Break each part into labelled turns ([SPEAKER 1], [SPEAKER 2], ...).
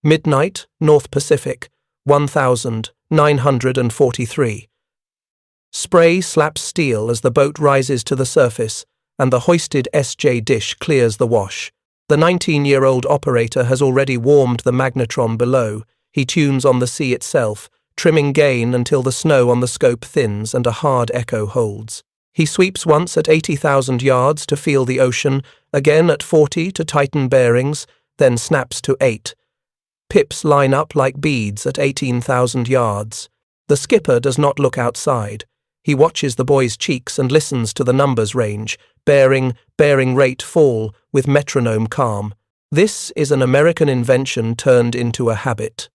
[SPEAKER 1] Midnight, North Pacific, 1943. Spray slaps steel as the boat rises to the surface, and the hoisted SJ dish clears the wash. The 19-year-old operator has already warmed the magnetron below. He tunes on the sea itself, trimming gain until the snow on the scope thins and a hard echo holds. He sweeps once at 80,000 yards to feel the ocean, again at 40 to tighten bearings, then snaps to 8. Pips line up like beads at 18,000 yards. The skipper does not look outside. He watches the boy's cheeks and listens to the numbers range, bearing rate fall with metronome calm. This is an American invention turned into a habit.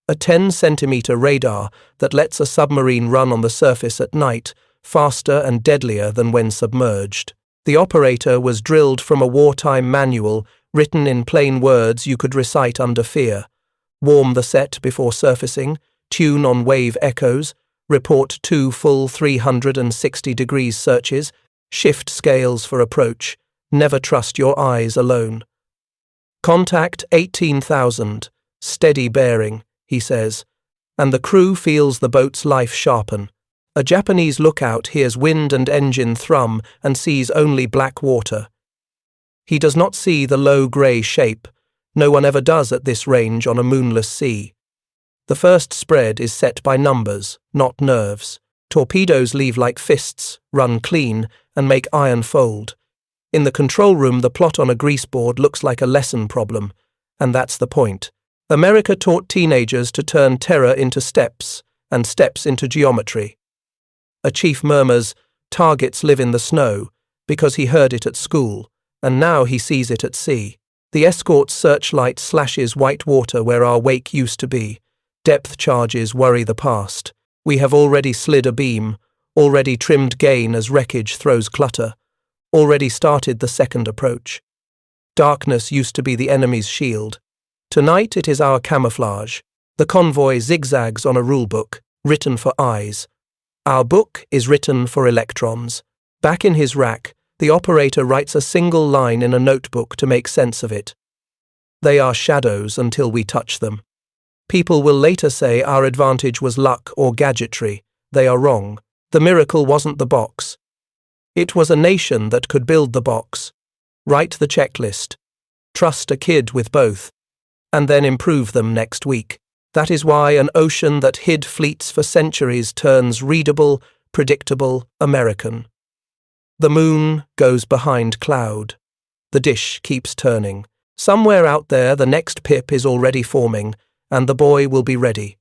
[SPEAKER 1] A 10-centimeter radar that lets a submarine run on the surface at night, faster and deadlier than when submerged. The operator was drilled from a wartime manual written in plain words you could recite under fear. Warm the set before surfacing, tune on wave echoes, report 2 full 360 degrees searches, shift scales for approach, never trust your eyes alone. Contact 18,000, steady bearing, he says, and the crew feels the boat's life sharpen. A Japanese lookout hears wind and engine thrum and sees only black water. He does not see the low grey shape. No one ever does at this range on a moonless sea. The first spread is set by numbers, not nerves. Torpedoes leave like fists, run clean, and make iron fold. In the control room, the plot on a greaseboard looks like a lesson problem, and that's the point. America taught teenagers to turn terror into steps, and steps into geometry. A chief murmurs, "Targets live in the snow," because he heard it at school, and now he sees it at sea. The escort's searchlight slashes white water where our wake used to be. Depth charges worry the past. We have already slid a beam, already trimmed gain as wreckage throws clutter, already started the second approach. Darkness used to be the enemy's shield. Tonight it is our camouflage. The convoy zigzags on a rulebook, written for eyes. Our book is written for electrons. Back in his rack, the operator writes a single line in a notebook to make sense of it. They are shadows until we touch them. People will later say our advantage was luck or gadgetry. They are wrong. The miracle wasn't the box. It was a nation that could build the box. Write the checklist. Trust a kid with both. And then improve them next week. That is why an ocean that hid fleets for centuries turns readable, predictable, American. The moon goes behind cloud. The dish keeps turning. Somewhere out there the next pip is already forming, and the boy will be ready.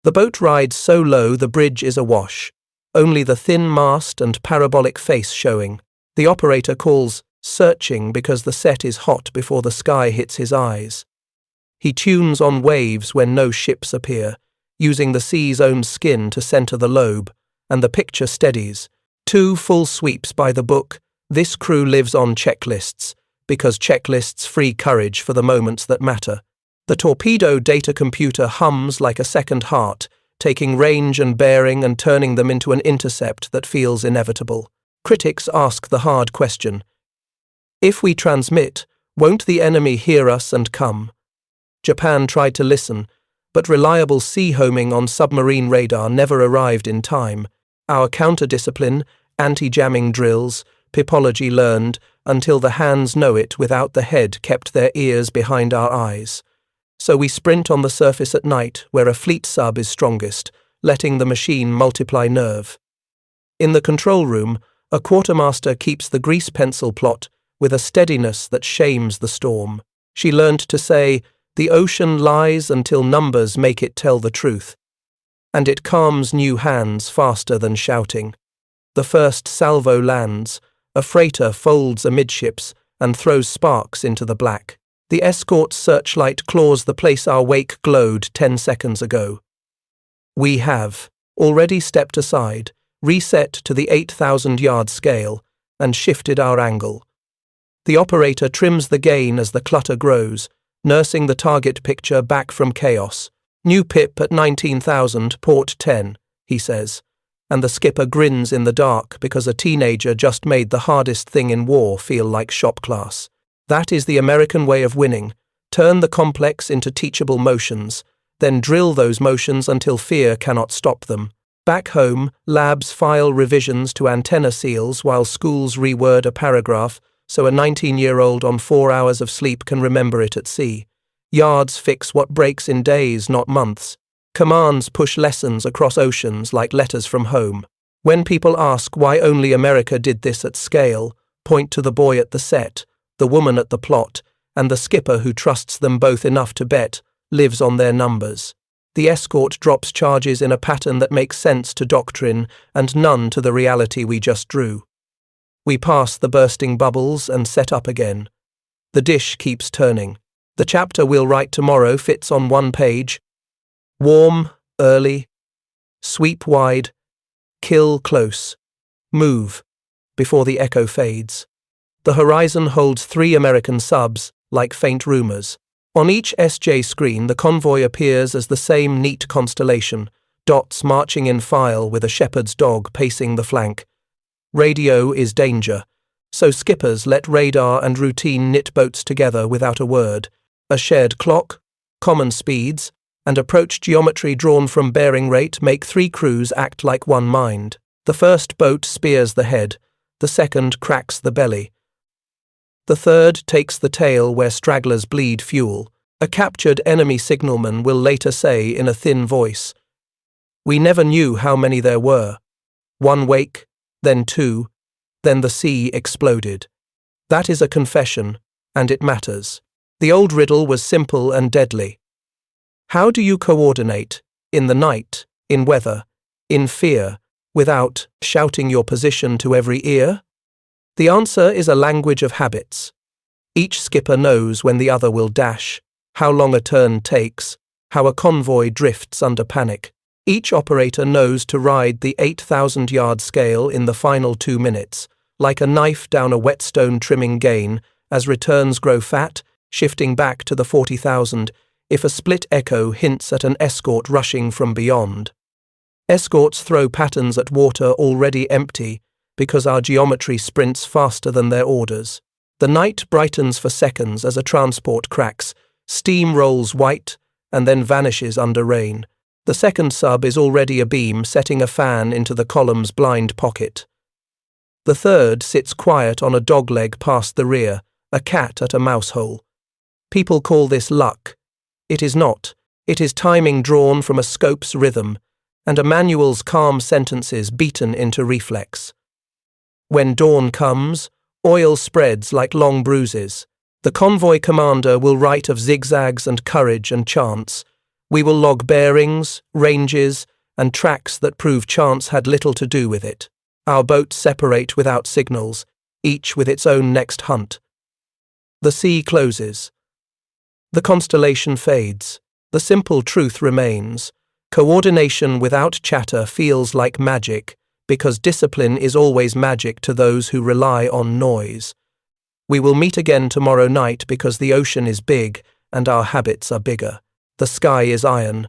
[SPEAKER 1] The boat rides so low the bridge is awash, only the thin mast and parabolic face showing. The operator calls searching because the set is hot before the sky hits his eyes. He tunes on waves when no ships appear, using the sea's own skin to center the lobe, and the picture steadies. 2 full sweeps by the book. This crew lives on checklists, because checklists free courage for the moments that matter. The torpedo data computer hums like a second heart, taking range and bearing and turning them into an intercept that feels inevitable. Critics ask the hard question. If we transmit, won't the enemy hear us and come? Japan tried to listen, but reliable sea homing on submarine radar never arrived in time. Our counter-discipline, anti-jamming drills, pipology learned, until the hands know it without the head kept their ears behind our eyes. So we sprint on the surface at night where a fleet sub is strongest, letting the machine multiply nerve. In the control room, a quartermaster keeps the grease pencil plot with a steadiness that shames the storm. She learned to say, "The ocean lies until numbers make it tell the truth." And it calms new hands faster than shouting. The first salvo lands, a freighter folds amidships and throws sparks into the black. The escort's searchlight claws the place our wake glowed 10 seconds ago. We have already stepped aside, reset to the 8,000-yard scale, and shifted our angle. The operator trims the gain as the clutter grows, nursing the target picture back from chaos. "New pip at 19,000, port 10, he says, and the skipper grins in the dark because a teenager just made the hardest thing in war feel like shop class. That is the American way of winning, Turn the complex into teachable motions, then drill those motions until fear cannot stop them. Back home, labs file revisions to antenna seals while schools reword a paragraph so a 19-year-old on 4 hours of sleep can remember it at sea. Yards fix what breaks in days, not months. Commands push lessons across oceans like letters from home. When people ask why only America did this at scale, point to the boy at the set, the woman at the plot, and the skipper who trusts them both enough to bet, lives on their numbers. The escort drops charges in a pattern that makes sense to doctrine and none to the reality we just drew. We pass the bursting bubbles and set up again. The dish keeps turning. The chapter we'll write tomorrow fits on one page. Warm, early, sweep wide, kill close, move, before the echo fades. The horizon holds 3 American subs, like faint rumors. On each SJ screen, the convoy appears as the same neat constellation, dots marching in file with a shepherd's dog pacing the flank. Radio is danger, so skippers let radar and routine knit boats together without a word. A shared clock, common speeds, and approach geometry drawn from bearing rate make 3 crews act like one mind. The first boat spears the head, the second cracks the belly. The third takes the tail where stragglers bleed fuel. A captured enemy signalman will later say in a thin voice, "We never knew how many there were. 1 wake, then 2, then the sea exploded." That is a confession, and it matters. The old riddle was simple and deadly. How do you coordinate, in the night, in weather, in fear, without shouting your position to every ear? The answer is a language of habits. Each skipper knows when the other will dash, how long a turn takes, how a convoy drifts under panic. Each operator knows to ride the 8,000-yard scale in the final 2 minutes, like a knife down a whetstone trimming gain, as returns grow fat, shifting back to the 40,000, if a split echo hints at an escort rushing from beyond. Escorts throw patterns at water already empty, because our geometry sprints faster than their orders. The night brightens for seconds as a transport cracks, steam rolls white, and then vanishes under rain. The second sub is already abeam, setting a fan into the column's blind pocket. The third sits quiet on a dogleg past the rear, a cat at a mouse hole. People call this luck. It is not. It is timing drawn from a scope's rhythm, and a manual's calm sentences beaten into reflex. When dawn comes, oil spreads like long bruises. The convoy commander will write of zigzags and courage and chance. We will log bearings, ranges, and tracks that prove chance had little to do with it. Our boats separate without signals, each with its own next hunt. The sea closes. The constellation fades. The simple truth remains. Coordination without chatter feels like magic, because discipline is always magic to those who rely on noise. We will meet again tomorrow night because the ocean is big and our habits are bigger. The sky is iron.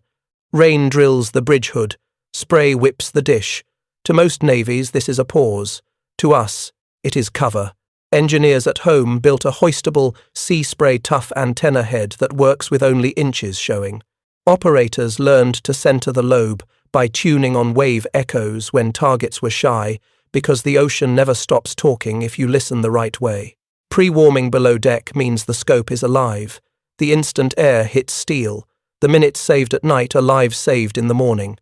[SPEAKER 1] Rain drills the bridge hood. Spray whips the dish. To most navies, this is a pause. To us, it is cover. Engineers at home built a hoistable, sea spray tough antenna head that works with only inches showing. Operators learned to center the lobe by tuning on wave echoes when targets were shy, because the ocean never stops talking if you listen the right way. Pre-warming below deck means the scope is alive. The instant air hits steel. The minutes saved at night are lives saved in the morning.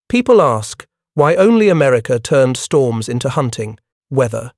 [SPEAKER 1] People ask why only America turned storms into hunting, weather.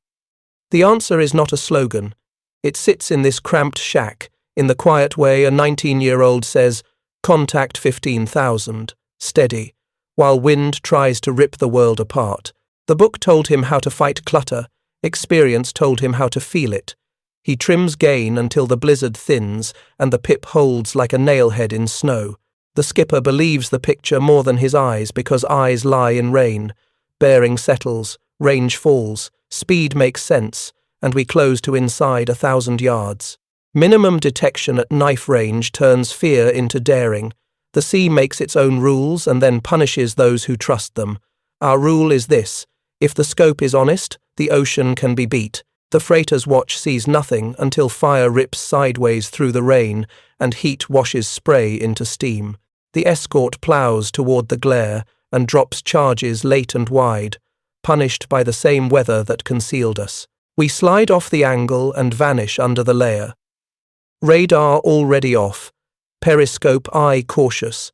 [SPEAKER 1] The answer is not a slogan. It sits in this cramped shack. In the quiet way a 19-year-old says, "Contact 15,000, steady," while wind tries to rip the world apart. The book told him how to fight clutter. Experience told him how to feel it. He trims gain until the blizzard thins and the pip holds like a nailhead in snow. The skipper believes the picture more than his eyes because eyes lie in rain. Bearing settles, range falls, speed makes sense, and we close to inside 1,000 yards. Minimum detection at knife range turns fear into daring. The sea makes its own rules and then punishes those who trust them. Our rule is this: if the scope is honest, the ocean can be beat. The freighter's watch sees nothing until fire rips sideways through the rain and heat washes spray into steam. The escort plows toward the glare and drops charges late and wide, punished by the same weather that concealed us. We slide off the angle and vanish under the layer. Radar already off, periscope eye cautious,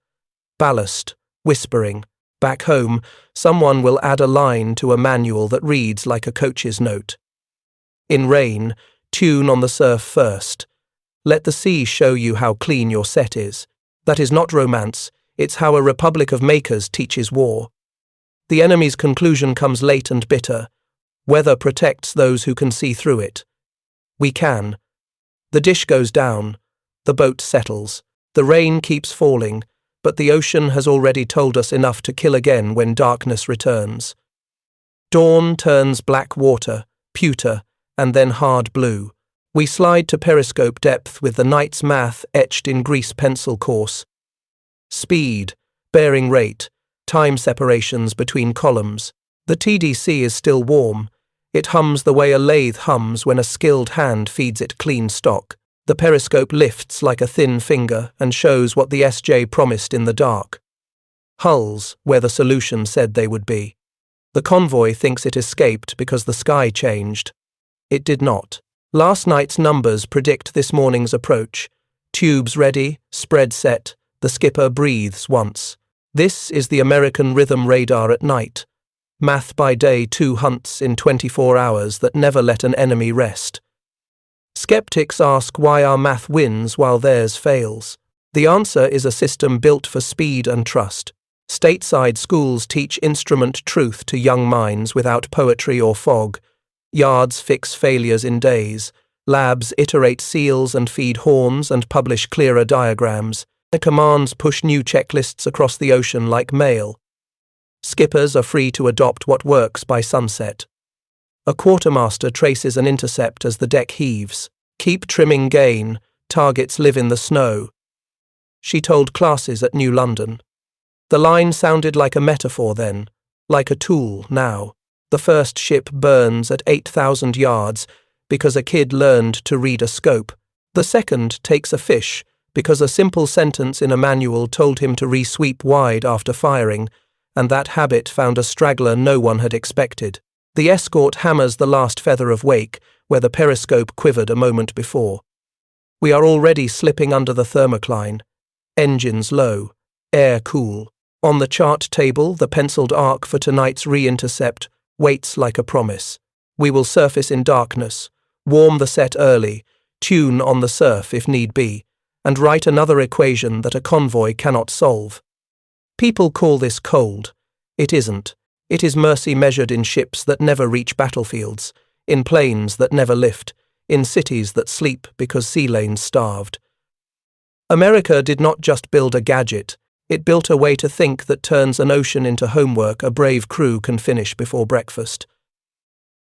[SPEAKER 1] ballast, whispering. Back home, someone will add a line to a manual that reads like a coach's note. In rain, tune on the surf first. Let the sea show you how clean your set is. That is not romance, it's how a republic of makers teaches war. The enemy's conclusion comes late and bitter. Weather protects those who can see through it. We can. The dish goes down. The boat settles. The rain keeps falling, but the ocean has already told us enough to kill again when darkness returns. Dawn turns black water, pewter, and then hard blue. We slide to periscope depth with the night's math etched in grease pencil course. Speed, bearing rate, time separations between columns. The TDC is still warm. It hums the way a lathe hums when a skilled hand feeds it clean stock. The periscope lifts like a thin finger and shows what the SJ promised in the dark. Hulls, where the solution said they would be. The convoy thinks it escaped because the sky changed. It did not. Last night's numbers predict this morning's approach. Tubes ready, spread set, the skipper breathes once. This is the American rhythm radar at night. Math by day, 2 hunts in 24 hours that never let an enemy rest. Skeptics ask why our math wins while theirs fails. The answer is a system built for speed and trust. Stateside schools teach instrument truth to young minds without poetry or fog. Yards fix failures in days. Labs iterate seals and feed horns and publish clearer diagrams. The commands push new checklists across the ocean like mail. Skippers are free to adopt what works by sunset. A quartermaster traces an intercept as the deck heaves. Keep trimming gain, targets live in the snow. She told classes at New London. The line sounded like a metaphor then, like a tool now. The first ship burns at 8,000 yards because a kid learned to read a scope. The second takes a fish because a simple sentence in a manual told him to re-sweep wide after firing, and that habit found a straggler no one had expected. The escort hammers the last feather of wake where the periscope quivered a moment before. We are already slipping under the thermocline. Engines low, air cool. On the chart table, the penciled arc for tonight's re-intercept waits like a promise. We will surface in darkness, warm the set early, tune on the surf if need be, and write another equation that a convoy cannot solve. People call this cold. It isn't. It is mercy measured in ships that never reach battlefields, in planes that never lift, in cities that sleep because sea lanes starved. America did not just build a gadget, it built a way to think that turns an ocean into homework a brave crew can finish before breakfast.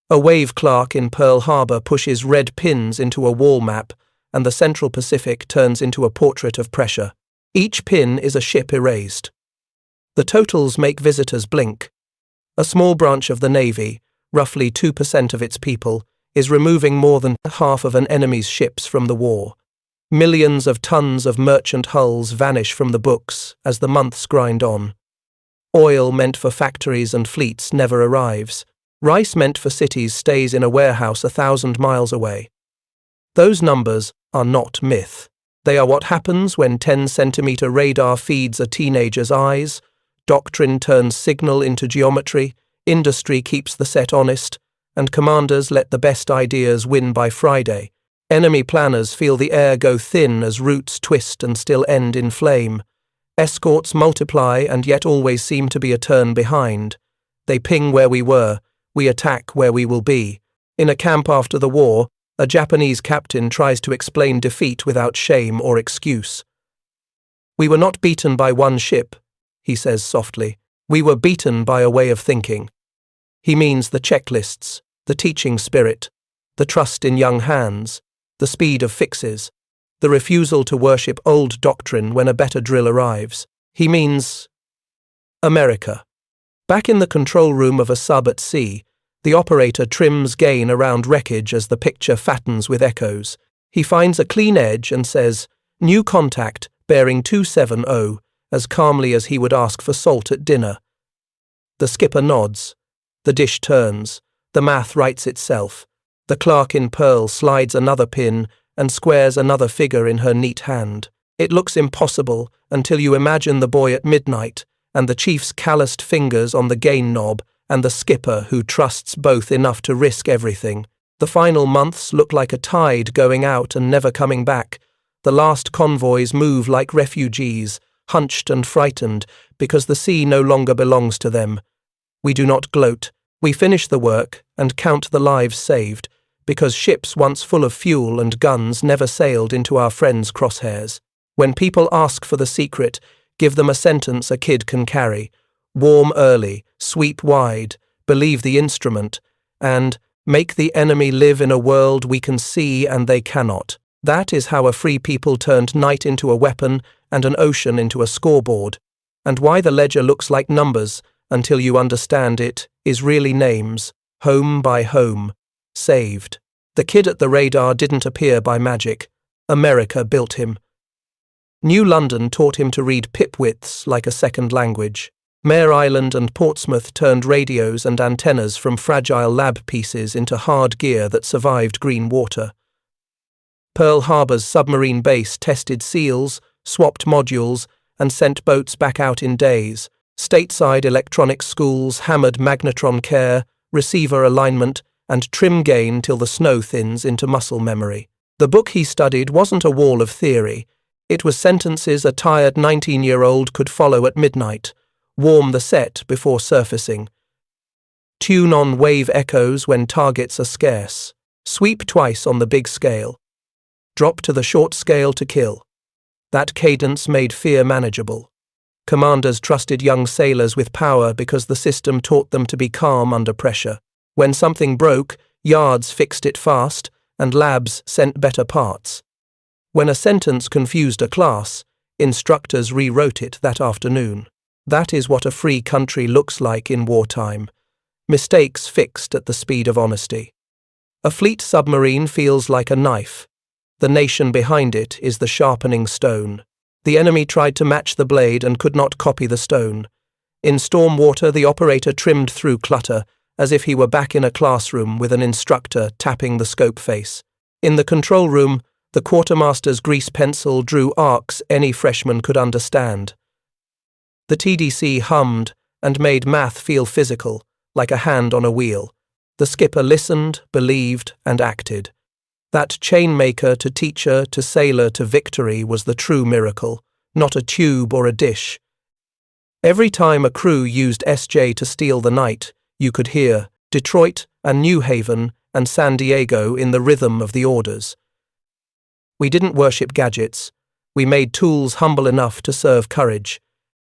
[SPEAKER 1] A wave clerk in Pearl Harbor pushes red pins into a wall map, and the Central Pacific turns into a portrait of pressure. Each pin is a ship erased. The totals make visitors blink. A small branch of the Navy, roughly 2% of its people, is removing more than half of an enemy's ships from the war. Millions of tons of merchant hulls vanish from the books as the months grind on. Oil meant for factories and fleets never arrives. Rice meant for cities stays in a warehouse 1,000 miles away. Those numbers are not myth. They are what happens when 10-centimeter radar feeds a teenager's eyes, doctrine turns signal into geometry, industry keeps the set honest, and commanders let the best ideas win by Friday. Enemy planners feel the air go thin as roots twist and still end in flame. Escorts multiply and yet always seem to be a turn behind. They ping where we were, we attack where we will be. In a camp after the war, a Japanese captain tries to explain defeat without shame or excuse. "We were not beaten by one ship," he says softly. "We were beaten by a way of thinking." He means the checklists, the teaching spirit, the trust in young hands, the speed of fixes, the refusal to worship old doctrine when a better drill arrives. He means America. Back in the control room of a sub at sea, The operator trims gain around wreckage as the picture fattens with echoes. He finds a clean edge and says, "New contact, bearing 270, as calmly as he would ask for salt at dinner. The skipper nods. The dish turns. The math writes itself. The clerk in pearl slides another pin and squares another figure in her neat hand. It looks impossible until you imagine the boy at midnight and the chief's calloused fingers on the gain knob and the skipper who trusts both enough to risk everything. The final months look like a tide going out and never coming back. The last convoys move like refugees, hunched and frightened, because the sea no longer belongs to them. We do not gloat. We finish the work and count the lives saved, because ships once full of fuel and guns never sailed into our friends' crosshairs. When people ask for the secret, give them a sentence a kid can carry. Warm early, sweep wide, believe the instrument, and make the enemy live in a world we can see and they cannot. That is how a free people turned night into a weapon and an ocean into a scoreboard. And why the ledger looks like numbers, until you understand it, is really names, home by home, saved. The kid at the radar didn't appear by magic. America built him. New London taught him to read pipwidths like a second language. Mare Island and Portsmouth turned radios and antennas from fragile lab pieces into hard gear that survived green water. Pearl Harbor's submarine base tested seals, swapped modules, and sent boats back out in days. Stateside electronics schools hammered magnetron care, receiver alignment, and trim gain till the snow thins into muscle memory. The book he studied wasn't a wall of theory. It was sentences a tired 19-year-old could follow at midnight. Warm the set before surfacing. Tune on wave echoes when targets are scarce. Sweep twice on the big scale. Drop to the short scale to kill. That cadence made fear manageable. Commanders trusted young sailors with power because the system taught them to be calm under pressure. When something broke, yards fixed it fast, and labs sent better parts. When a sentence confused a class, instructors rewrote it that afternoon. That is what a free country looks like in wartime. Mistakes fixed at the speed of honesty. A fleet submarine feels like a knife. The nation behind it is the sharpening stone. The enemy tried to match the blade and could not copy the stone. In storm water, the operator trimmed through clutter, as if he were back in a classroom with an instructor tapping the scope face. In the control room, the quartermaster's grease pencil drew arcs any freshman could understand. The TDC hummed and made math feel physical, like a hand on a wheel. The skipper listened, believed, and acted. That chainmaker to teacher to sailor to victory was the true miracle, not a tube or a dish. Every time a crew used SJ to steal the night, you could hear Detroit and New Haven and San Diego in the rhythm of the orders. We didn't worship gadgets. We made tools humble enough to serve courage.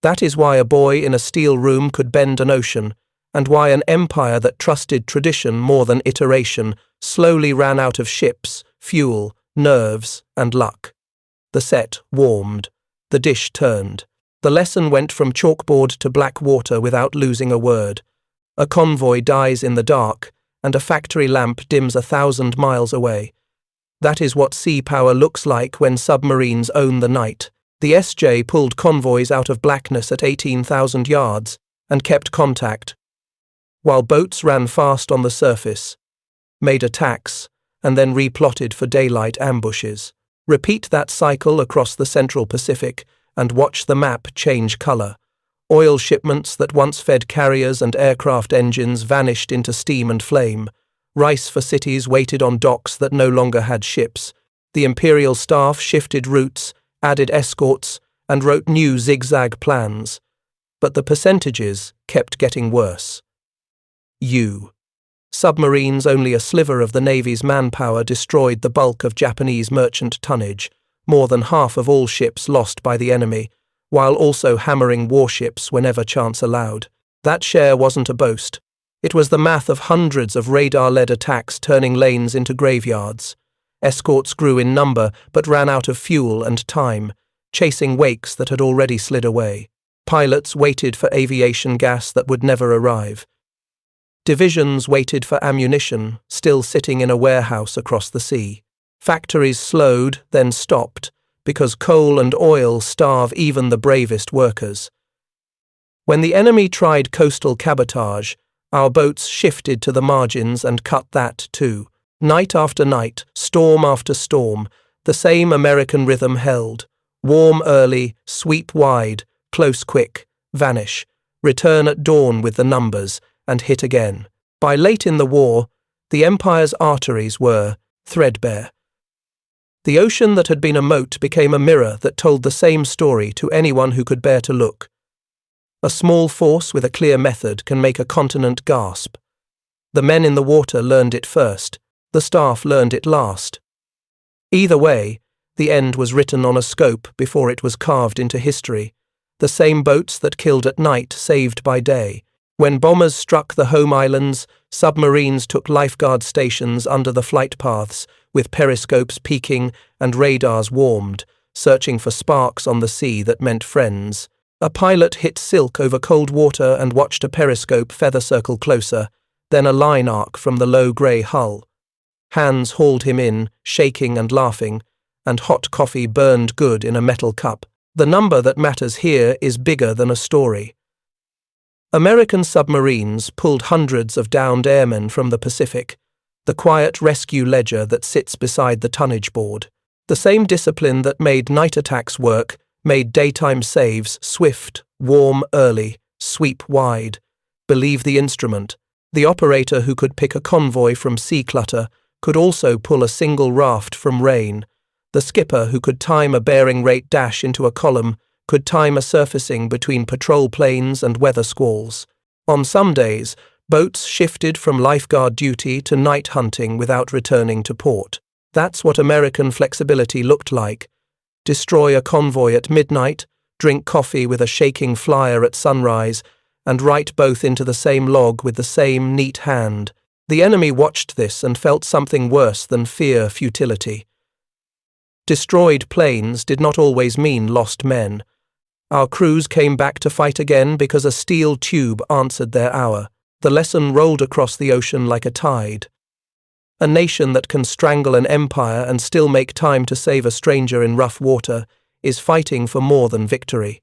[SPEAKER 1] That is why a boy in a steel room could bend an ocean, and why an empire that trusted tradition more than iteration slowly ran out of ships, fuel, nerves, and luck. The set warmed. The dish turned. The lesson went from chalkboard to black water without losing a word. A convoy dies in the dark, and a factory lamp dims 1,000 miles away. That is what sea power looks like when submarines own the night. The SJ pulled convoys out of blackness at 18,000 yards and kept contact, while boats ran fast on the surface, made attacks, and then replotted for daylight ambushes. Repeat that cycle across the Central Pacific and watch the map change color. Oil shipments that once fed carriers and aircraft engines vanished into steam and flame. Rice for cities waited on docks that no longer had ships. The imperial staff shifted routes, added escorts, and wrote new zigzag plans. But the percentages kept getting worse. Submarines, only a sliver of the Navy's manpower, destroyed the bulk of Japanese merchant tonnage, more than half of all ships lost by the enemy, while also hammering warships whenever chance allowed. That share wasn't a boast. It was the math of hundreds of radar-led attacks turning lanes into graveyards. Escorts grew in number but ran out of fuel and time, chasing wakes that had already slid away. Pilots waited for aviation gas that would never arrive. Divisions waited for ammunition, still sitting in a warehouse across the sea. Factories slowed, then stopped, because coal and oil starve even the bravest workers. When the enemy tried coastal cabotage, our boats shifted to the margins and cut that too. Night after night, storm after storm, the same American rhythm held. Warm early, sweep wide, close quick, vanish, return at dawn with the numbers, and hit again. By late in the war, the Empire's arteries were threadbare. The ocean that had been a moat became a mirror that told the same story to anyone who could bear to look. A small force with a clear method can make a continent gasp. The men in the water learned it first, the staff learned it last. Either way, the end was written on a scope before it was carved into history. The same boats that killed at night saved by day. When bombers struck the home islands, submarines took lifeguard stations under the flight paths, with periscopes peaking and radars warmed, searching for sparks on the sea that meant friends. A pilot hit silk over cold water and watched a periscope feather circle closer, then a line arc from the low grey hull. Hands hauled him in, shaking and laughing, and hot coffee burned good in a metal cup. The number that matters here is bigger than a story. American submarines pulled hundreds of downed airmen from the Pacific, the quiet rescue ledger that sits beside the tonnage board. The same discipline that made night attacks work made daytime saves swift, warm early, sweep wide. Believe the instrument. The operator who could pick a convoy from sea clutter could also pull a single raft from rain. The skipper who could time a bearing rate dash into a column could time a surfacing between patrol planes and weather squalls. On some days, boats shifted from lifeguard duty to night hunting without returning to port. That's what American flexibility looked like. Destroy a convoy at midnight, drink coffee with a shaking flyer at sunrise, and write both into the same log with the same neat hand. The enemy watched this and felt something worse than fear futility. Destroyed planes did not always mean lost men. Our crews came back to fight again because a steel tube answered their hour. The lesson rolled across the ocean like a tide. A nation that can strangle an empire and still make time to save a stranger in rough water is fighting for more than victory.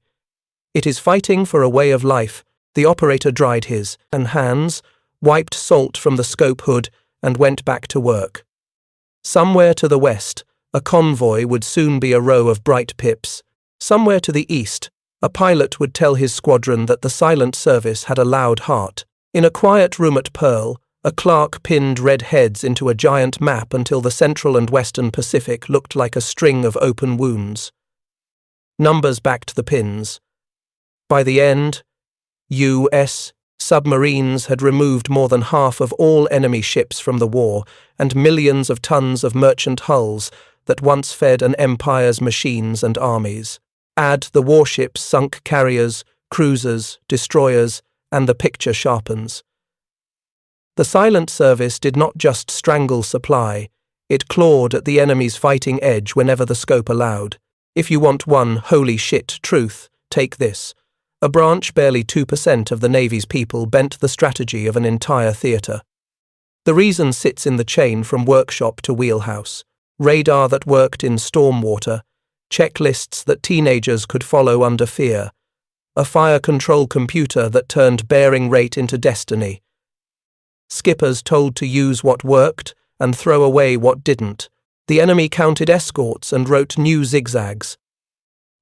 [SPEAKER 1] It is fighting for a way of life. The operator dried his hands, wiped salt from the scope hood, and went back to work. Somewhere to the west, a convoy would soon be a row of bright pips. Somewhere to the east, a pilot would tell his squadron that the silent service had a loud heart. In a quiet room at Pearl, a clerk pinned red heads into a giant map until the central and western Pacific looked like a string of open wounds. Numbers backed the pins. By the end, U.S. submarines had removed more than half of all enemy ships from the war and millions of tons of merchant hulls that once fed an empire's machines and armies. Add the warships, sunk carriers, cruisers, destroyers, and the picture sharpens. The silent service did not just strangle supply, it clawed at the enemy's fighting edge whenever the scope allowed. If you want one holy shit truth, take this. A branch barely 2% of the Navy's people bent the strategy of an entire theatre. The reason sits in the chain from workshop to wheelhouse. Radar that worked in storm water, checklists that teenagers could follow under fear, a fire control computer that turned bearing rate into destiny. Skippers told to use what worked and throw away what didn't. The enemy counted escorts and wrote new zigzags.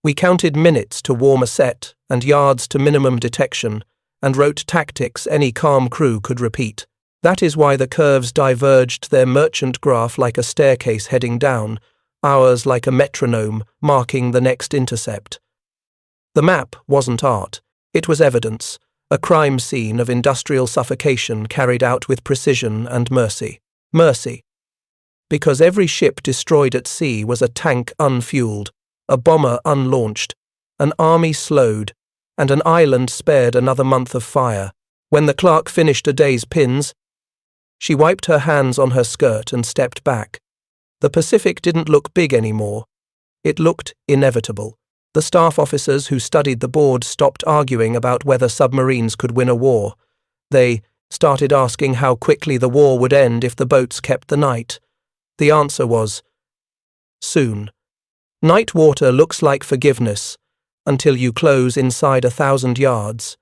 [SPEAKER 1] We counted minutes to warm a set and yards to minimum detection, and wrote tactics any calm crew could repeat. That is why the curves diverged their merchant graph like a staircase heading down, ours like a metronome marking the next intercept. The map wasn't art, it was evidence, a crime scene of industrial suffocation carried out with precision and mercy. Mercy. Because every ship destroyed at sea was a tank unfueled, a bomber unlaunched, an army slowed, and an island spared another month of fire. When the clerk finished a day's pins, she wiped her hands on her skirt and stepped back. The Pacific didn't look big anymore. It looked inevitable. The staff officers who studied the board stopped arguing about whether submarines could win a war. They started asking how quickly the war would end if the boats kept the night. The answer was, soon. Night water looks like forgiveness until you close inside 1,000 yards.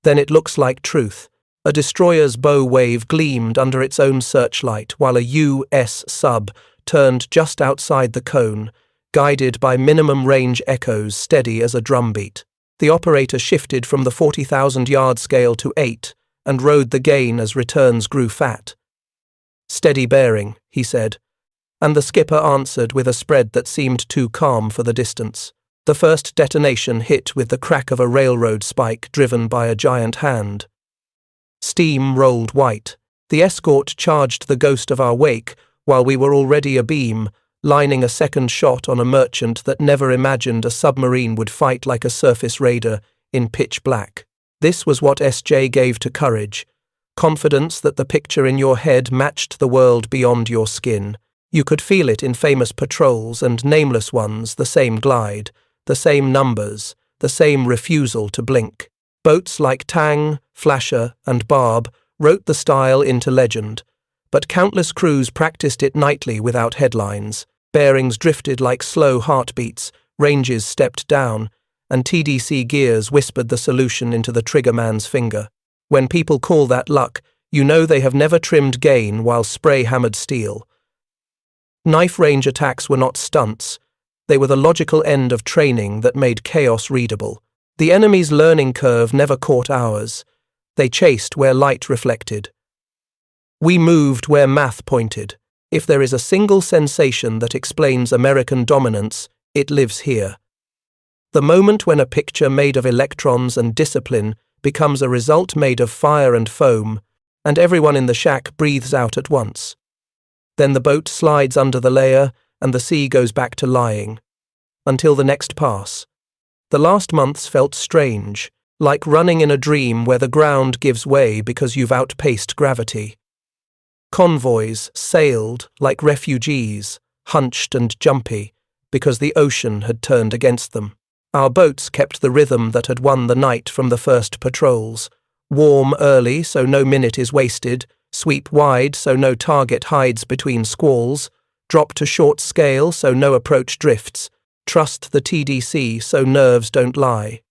[SPEAKER 1] Then it looks like truth. A destroyer's bow wave gleamed under its own searchlight while a US sub turned just outside the cone, guided by minimum range echoes steady as a drumbeat. The operator shifted from the 40,000-yard scale to 8 and rode the gain as returns grew fat. Steady bearing, he said, and the skipper answered with a spread that seemed too calm for the distance. The first detonation hit with the crack of a railroad spike driven by a giant hand. Steam rolled white. The escort charged the ghost of our wake while we were already abeam, lining a second shot on a merchant that never imagined a submarine would fight like a surface raider in pitch black. This was what SJ gave to courage. Confidence that the picture in your head matched the world beyond your skin. You could feel it in famous patrols and nameless ones, the same glide, the same numbers, the same refusal to blink. Boats like Tang, Flasher, and Barb wrote the style into legend, but countless crews practiced it nightly without headlines. Bearings drifted like slow heartbeats, ranges stepped down, and TDC gears whispered the solution into the triggerman's finger. When people call that luck, you know they have never trimmed gain while spray-hammered steel. Knife range attacks were not stunts. They were the logical end of training that made chaos readable. The enemy's learning curve never caught ours. They chased where light reflected. We moved where math pointed. If there is a single sensation that explains American dominance, it lives here. The moment when a picture made of electrons and discipline becomes a result made of fire and foam, and everyone in the shack breathes out at once. Then the boat slides under the layer, and the sea goes back to lying. Until the next pass. The last months felt strange, like running in a dream where the ground gives way because you've outpaced gravity. Convoys sailed like refugees, hunched and jumpy, because the ocean had turned against them. Our boats kept the rhythm that had won the night from the first patrols. Warm early so no minute is wasted, sweep wide so no target hides between squalls, drop to short scale so no approach drifts, trust the TDC so nerves don't lie.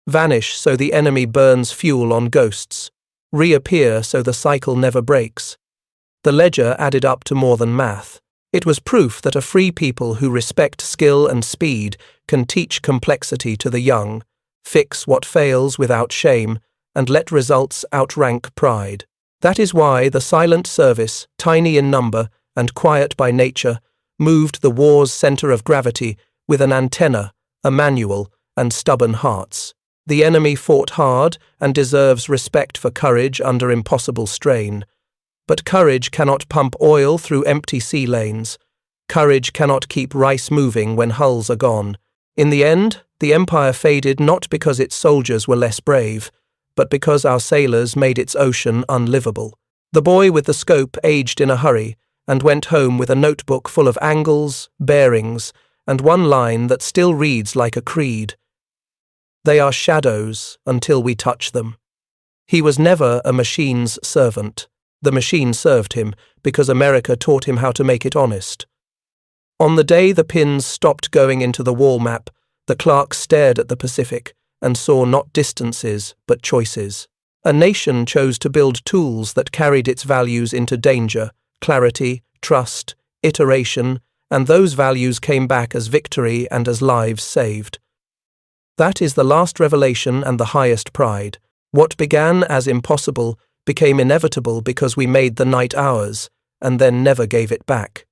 [SPEAKER 1] Vanish so the enemy burns fuel on ghosts, reappear so the cycle never breaks. The ledger added up to more than math. It was proof that a free people who respect skill and speed can teach complexity to the young, fix what fails without shame, and let results outrank pride. That is why the silent service, tiny in number and quiet by nature, moved the war's center of gravity with an antenna, a manual, and stubborn hearts. The enemy fought hard and deserves respect for courage under impossible strain. But courage cannot pump oil through empty sea lanes. Courage cannot keep rice moving when hulls are gone. In the end, the empire faded not because its soldiers were less brave, but because our sailors made its ocean unlivable. The boy with the scope aged in a hurry and went home with a notebook full of angles, bearings, and one line that still reads like a creed. They are shadows until we touch them. He was never a machine's servant. The machine served him because America taught him how to make it honest. On the day the pins stopped going into the wall map, the clerk stared at the Pacific and saw not distances but choices. A nation chose to build tools that carried its values into danger, clarity, trust, iteration, and those values came back as victory and as lives saved. That is the last revelation and the highest pride. What began as impossible became inevitable because we made the night ours, and then never gave it back.